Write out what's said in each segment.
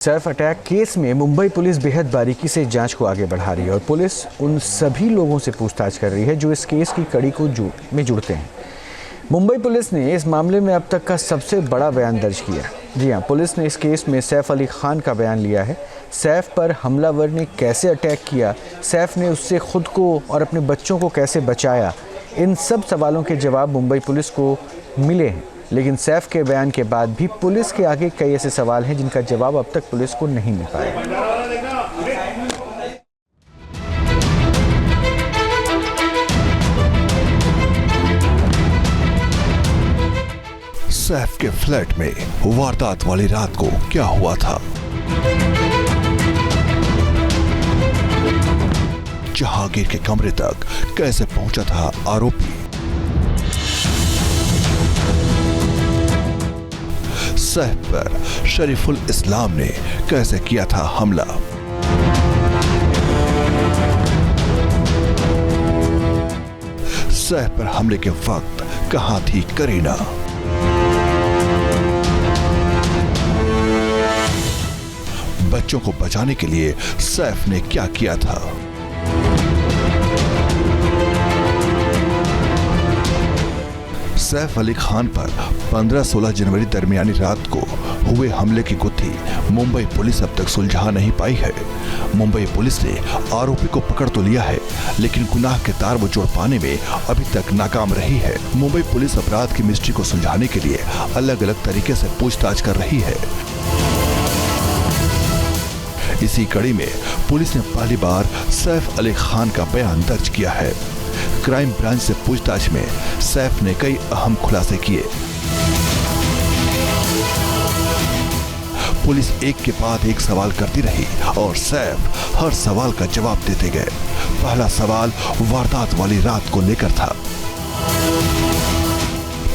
Saif attack case में Mumbai police बेहद बारीकी से जांच को आगे बढ़ा रही है और पुलिस उन सभी लोगों से पूछताछ कर रही है जो इस केस की कड़ी को जुड़ते हैं। मुंबई पुलिस ने इस मामले में अब तक का सबसे बड़ा बयान दर्ज किया। जी हां, पुलिस ने इस केस में सैफ अली खान का बयान लिया है। सैफ पर हमलावर ने कैसे अटैक किया, सैफ ने उससे खुद को और अपने बच्चों को कैसे बचाया, इन सब सवालों के जवाब मुंबई पुलिस को मिले हैं। लेकिन सैफ के बयान के बाद भी पुलिस के आगे कई ऐसे सवाल हैं जिनका जवाब अब तक पुलिस को नहीं मिल पाया। सैफ के फ्लैट में वारदात वाली रात को क्या हुआ था? जहांगीर के कमरे तक कैसे पहुंचा था आरोपी? सैफ पर शरीफुल इस्लाम ने कैसे किया था हमला? सैफ पर हमले के वक्त कहां थी करीना? बच्चों को बचाने के लिए सैफ ने क्या किया था? सैफ अली खान पर 15-16 जनवरी दरमियानी रात को हुए हमले की गुत्थी मुंबई पुलिस अब तक सुलझा नहीं पाई है। मुंबई पुलिस ने आरोपी को पकड़ तो लिया है, लेकिन गुनाह के तार वो जोड़ पाने में अभी तक नाकाम रही है। मुंबई पुलिस अपराध की मिस्ट्री को सुलझाने के लिए अलग अलग तरीके से पूछताछ कर रही है। इसी कड़ी में पुलिस ने पहली बार सैफ अली खान का बयान दर्ज किया है। क्राइम ब्रांच से पूछताछ में सैफ ने कई अहम खुलासे किए। पुलिस एक के बाद एक सवाल करती रही और सैफ हर सवाल का जवाब देते गए। पहला सवाल वारदात वाली रात को लेकर था।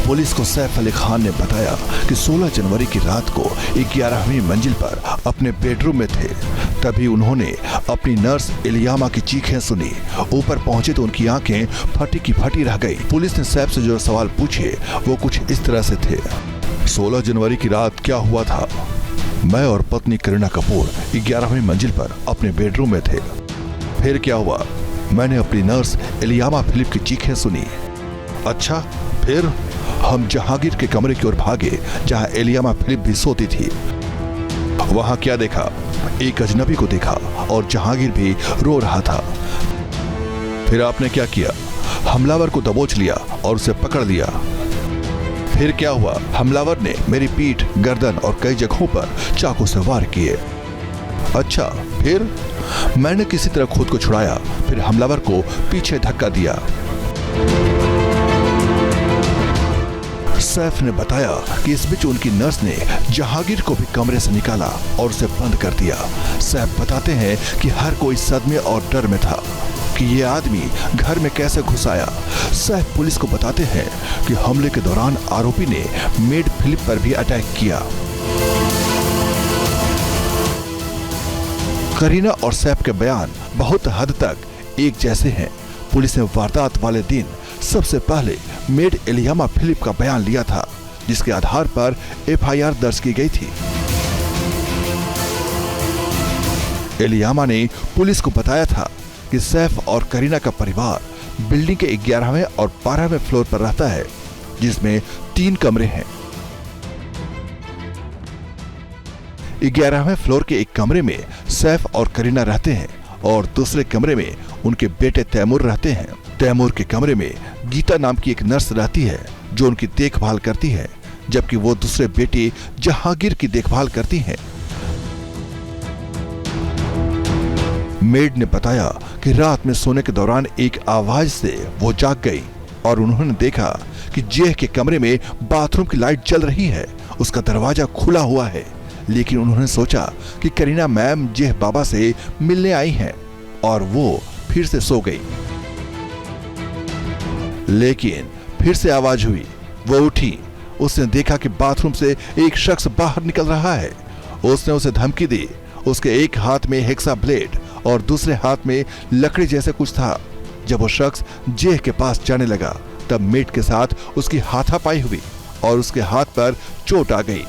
पुलिस को सैफ अली खान ने बताया कि 16 जनवरी की रात को 11वीं मंजिल पर अपने बेडरूम में थे। तभी उन्होंने अपनी नर्स इलियामा की चीखें सुनी। ऊपर पहुंचे तो उनकी आंखें फटी की फटी रह गई। पुलिस ने सैफ से जो सवाल पूछे वो कुछ इस तरह से थे। 16 जनवरी की रात क्या हुआ था? मैं और पत्नी करीना कपूर 11वीं मंजिल पर अपने बेडरूम में थे। फिर क्या हुआ? मैंने अपनी नर्स इलियामा फिलिप की चीखें सुनी। अच्छा, फिर हम जहांगीर के कमरे की ओर भागे जहां इलियामा फिलिप भी सोती थी। वहां क्या देखा? एक अजनबी को देखा और जहांगीर भी रो रहा था। फिर आपने क्या किया? हमलावर को दबोच लिया और उसे पकड़ लिया। फिर क्या हुआ? हमलावर ने मेरी पीठ, गर्दन और कई जगहों पर चाकू से वार किए। अच्छा, फिर मैंने किसी तरह खुद को छुड़ाया। फिर हमलावर को पीछे धक्का दिया। सैफ ने बताया कि इस बीच उनकी नर्स ने जहांगीर को भी कमरे से निकाला और उसे बंद कर दिया। सैफ बताते हैं कि हर कोई सदमे और डर में था कि ये आदमी घर में कैसे घुस आया। सैफ पुलिस को बताते हैं कि हमले के दौरान आरोपी ने मेड फिलिप पर भी अटैक किया। करीना और सैफ के बयान बहुत हद तक एक जैसे हैं। पुलिस ने वारदात वाले दिन सबसे पहले मेड इलियामा फिलिप का बयान लिया था, जिसके आधार पर एफआईआर दर्ज की गई थी। इलियामा ने पुलिस को बताया था कि सैफ और करीना का परिवार बिल्डिंग के 11वें और 12वें फ्लोर पर रहता है, जिसमें 3 कमरे हैं। 11वें फ्लोर के एक कमरे में सैफ और करीना रहते हैं और दूसरे कमरे में उनके बेटे तैमूर रहते हैं। तैमूर के कमरे में गीता नाम की एक नर्स रहती है जो उनकी देखभाल करती है, जबकि वो दूसरे बेटे जहांगीर की देखभाल करती हैं। मेड ने बताया कि रात में सोने के दौरान एक आवाज से वो जाग गई और उन्होंने देखा कि जेह के कमरे में बाथरूम की लाइट जल रही है। उसका दरवाजा खुला हुआ है, लेकिन उन्होंने सोचा कि करीना मैम जेह बाबा से मिलने आई हैं और वो फिर से सो गई। लेकिन फिर से आवाज हुई। वो उठी। उसने देखा कि बाथरूम से एक शख्स बाहर निकल रहा है। उसने उसे धमकी दी। उसके एक हाथ में हेक्सा ब्लेड और दूसरे हाथ में लकड़ी जैसे कुछ था। जब वो शख्स जेह के पास जाने लगा, तब मेट के साथ उसकी हाथापाई हुई और उसके हाथ पर चोट आ गई।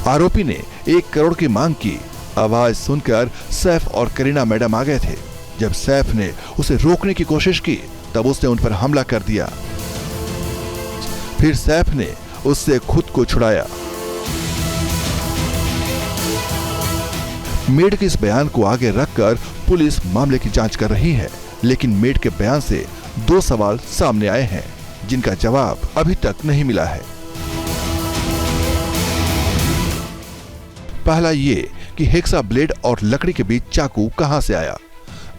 आरोपी ने 1 करोड़ की मांग की। आवाज सुनकर सैफ और करीना मैडम आ गए थे। जब सैफ ने उसे रोकने की कोशिश की तब उसने उन पर हमला कर दिया। फिर सैफ ने उससे खुद को छुड़ाया। मेड के इस बयान को आगे रखकर पुलिस मामले की जांच कर रही है, लेकिन मेड के बयान से 2 सवाल सामने आए हैं जिनका जवाब अभी तक नहीं मिला है। पहला ये कि हेक्सा ब्लेड और लकड़ी के बीच चाकू कहां से आया।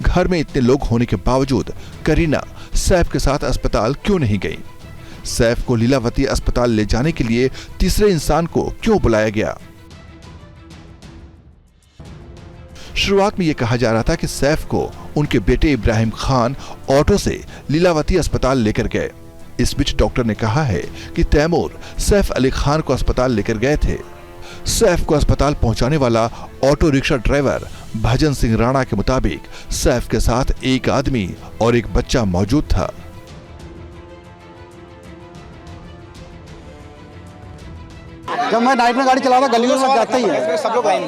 घर में इतने लोग होने के बावजूद करीना सैफ के साथ अस्पताल क्यों नहीं गई। सैफ को लीलावती अस्पताल ले जाने के लिए तीसरे इंसान को क्यों बुलाया गया। शुरुआत में यह कहा जा रहा था कि सैफ को उनके बेटे इब्राहिम खान ऑटो से लीलावती अस्पताल लेकर गए। इस बीच डॉक्टर ने कहा है कि तैमूर सैफ अली खान को अस्पताल लेकर गए थे। सैफ को अस्पताल पहुंचाने वाला ऑटो रिक्शा ड्राइवर भजन सिंह राणा के मुताबिक सैफ के साथ एक आदमी और एक बच्चा मौजूद था। जब मैं नाइट में गाड़ी चला रहा गली में जाता ही है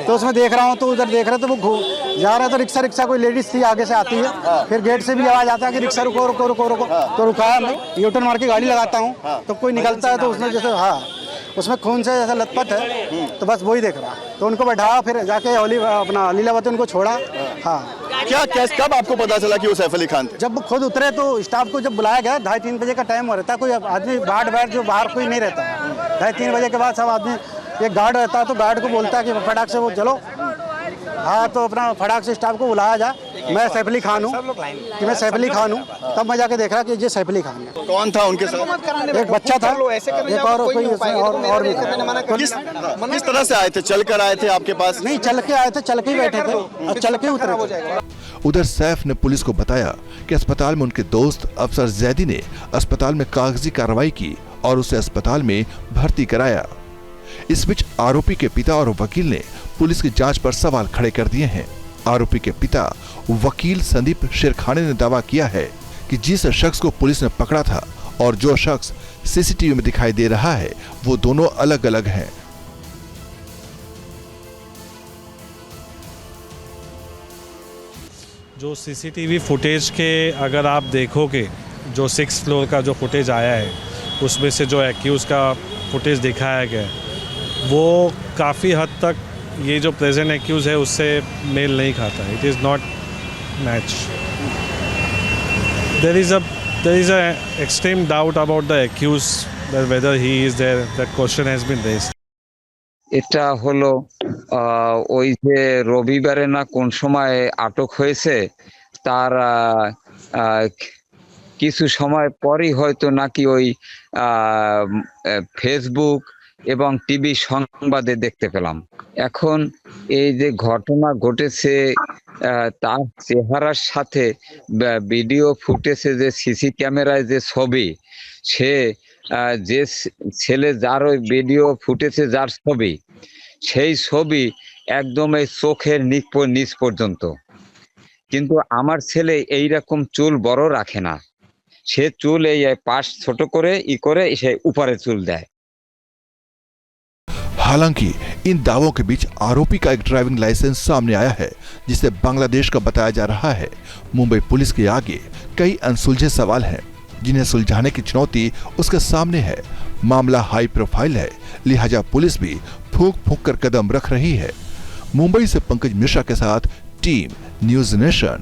तो उसमें देख रहा हूँ तो उधर देख रहे तो वो जा रहा है तो रिक्शा कोई लेडीज थी आगे से आती है। फिर गेट से भी आवाज आता है कि रिक्शा रुको रुको रुको रुको। तो रुकाया मैं, यूटर्न मार के गाड़ी लगाता हूँ तो कोई निकलता है तो उसमें जैसे उसमें खून से जैसा लथपथ है तो बस वही देख रहा। तो उनको बैठाया, फिर जाके अपना लीलावती उनको छोड़ा। क्या कब आपको पता चला कि वो सैफ अली खान थे? जब खुद उतरे तो स्टाफ को जब बुलाया गया 2:30-3 बजे का टाइम हो रहता है। कोई आदमी बाहर जो बाहर कोई नहीं रहता है। 2:30-3 बजे के बाद सब आदमी, एक गार्ड रहता है तो गार्ड को बोलता है कि फटाक से वो चलो। तो अपना फटाक से स्टाफ को बुलाया जा, मैं सैफ अली खान हूँ कि मैं सैफ अली खान हूँ। तब मैं जाके देख रहा कि ये सैफ अली खान है। कौन था उनके साथ? एक बच्चा था, एक और कोई और भी था। किस तरह से आए थे? चल कर आए थे आपके पास? नहीं, चल के आए थे, चल के ही बैठे थे और चल के उतरे थे। उधर सैफ ने पुलिस को बताया कि अस्पताल में उनके दोस्त अफसर जैदी ने अस्पताल में कागजी कार्रवाई की और उसे अस्पताल में भर्ती कराया। इस बीच आरोपी के पिता और वकील ने पुलिस की जांच पर सवाल खड़े कर दिए हैं। आरोपी के पिता वकील संदीप शेरखाने ने दावा किया है कि जिस शख्स को पुलिस ने पकड़ा था और जो शख्स सीसीटीवी में दिखाई दे रहा है वो दोनों अलग अलग हैं। जो सीसीटीवी फुटेज के अगर आप देखोगे, जो 6th फ्लोर का जो फुटेज आया है उसमें से जो एक्यूज का फुटेज दिखाया गया है वो काफ़ी हद तक ये जो प्रेजेंट एक्यूज है उससे मेल नहीं खाता है। It is not match. There is a extreme doubt about the accused whether he is there. That question has been raised. এটা হলো ওই যে রবিবারে না কোন সময় আটক হয়েছে তার কিছু সময় পরই হয়তো নাকি ওই ফেসবুক এবং টিভি সংবাদে দেখতে পেলাম। এখন এই যে ঘটনা ঘটেছে তার চেহারার সাথে ভিডিও ফুটেজে যে সিসি ক্যামেরায় যে ছবি, সে যে ছেলে যার ওই ভিডিও ফুটেজে যার ছবি, সেই ছবি একদম এই চোখের নিচ পর্যন্ত। কিন্তু আমার ছেলে এইরকম চুল বড় রাখে না, সে চুল এই পাশ ছোট করে সে উপরে চুল দেয়। हालांकि इन दावों के बीच आरोपी का एक ड्राइविंग लाइसेंस सामने आया है जिसे बांग्लादेश का बताया जा रहा है। मुंबई पुलिस के आगे कई अनसुलझे सवाल हैं जिन्हें सुलझाने की चुनौती उसके सामने है। मामला हाई प्रोफाइल है, लिहाजा पुलिस भी फूंक कर कदम रख रही है। मुंबई से पंकज मिश्रा के साथ टीम न्यूज़ नेशन।